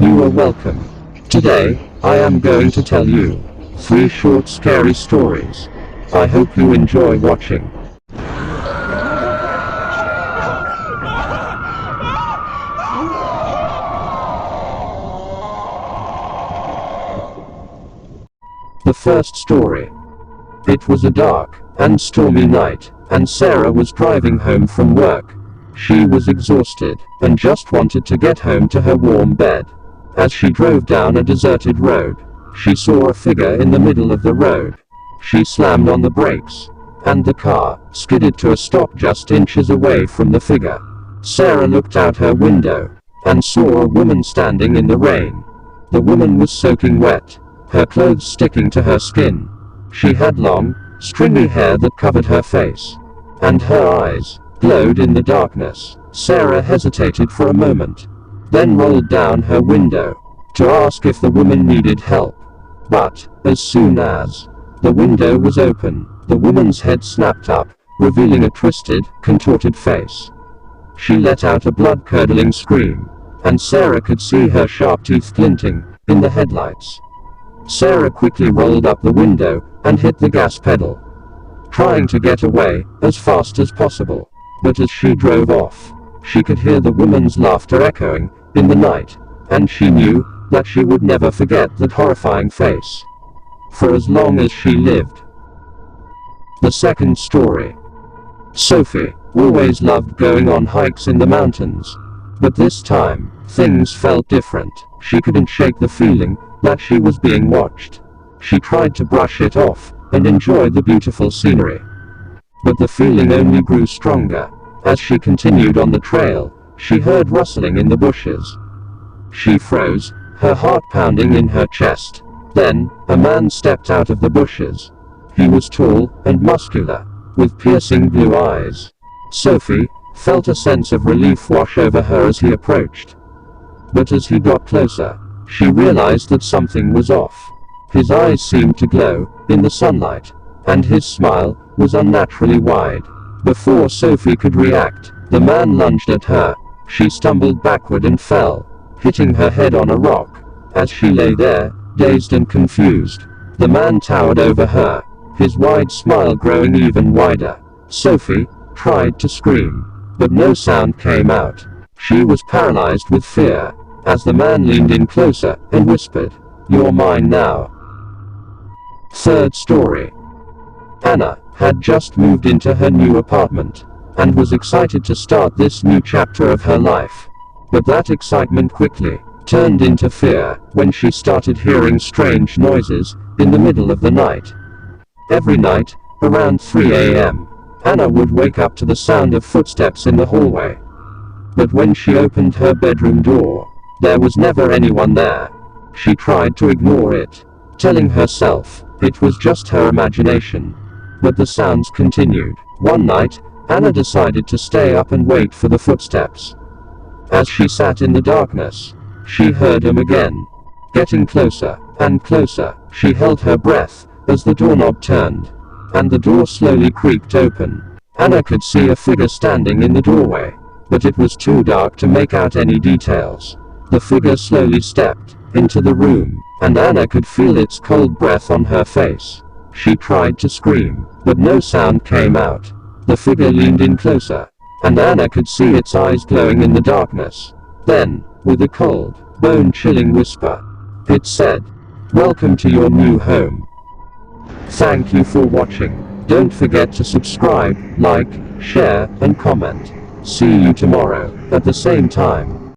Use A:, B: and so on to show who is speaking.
A: You are welcome. Today, I am going to tell you 3 short scary stories. I hope you enjoy watching. The first story. It was a dark and stormy night, and Sarah was driving home from work. She was exhausted and just wanted to get home to her warm bed. As she drove down a deserted road, she saw a figure in the middle of the road. She slammed on the brakes, and the car skidded to a stop just inches away from the figure. Sarah looked out her window and saw a woman standing in the rain. The woman was soaking wet, her clothes sticking to her skin. She had long, stringy hair that covered her face, and her eyes glowed in the darkness. Sarah hesitated for a moment, then rolled down her window to ask if the woman needed help. But, as soon as the window was open, the woman's head snapped up, revealing a twisted, contorted face. She let out a blood-curdling scream, and Sarah could see her sharp teeth glinting in the headlights. Sarah quickly rolled up the window and hit the gas pedal, trying to get away as fast as possible. But as she drove off, she could hear the woman's laughter echoing in the night, and she knew that she would never forget that horrifying face for as long as she lived. The second story. Sophie always loved going on hikes in the mountains, but this time, things felt different. She couldn't shake the feeling that she was being watched. She tried to brush it off and enjoy the beautiful scenery, but the feeling only grew stronger. As she continued on the trail, she heard rustling in the bushes. She froze, her heart pounding in her chest. Then, a man stepped out of the bushes. He was tall and muscular, with piercing blue eyes. Sophie felt a sense of relief wash over her as he approached. But as he got closer, she realized that something was off. His eyes seemed to glow in the sunlight, and his smile was unnaturally wide. Before Sophie could react, the man lunged at her. She stumbled backward and fell, hitting her head on a rock. As she lay there, dazed and confused, the man towered over her, his wide smile growing even wider. Sophie tried to scream, but no sound came out. She was paralyzed with fear, as the man leaned in closer and whispered, "You're mine now." Third story. Anna had just moved into her new apartment, and was excited to start this new chapter of her life. But that excitement quickly turned into fear when she started hearing strange noises in the middle of the night. Every night, around 3 a.m., Anna would wake up to the sound of footsteps in the hallway. But when she opened her bedroom door, there was never anyone there. She tried to ignore it, telling herself it was just her imagination. But the sounds continued. One night, Anna decided to stay up and wait for the footsteps. As she sat in the darkness, she heard him again, getting closer and closer. She held her breath as the doorknob turned, and the door slowly creaked open. Anna could see a figure standing in the doorway, but it was too dark to make out any details. The figure slowly stepped into the room, and Anna could feel its cold breath on her face. She tried to scream, but no sound came out. The figure leaned in closer, and Anna could see its eyes glowing in the darkness. Then, with a cold, bone-chilling whisper, it said, "Welcome to your new home." Thank you for watching. Don't forget to subscribe, like, share, and comment. See you tomorrow, at the same time.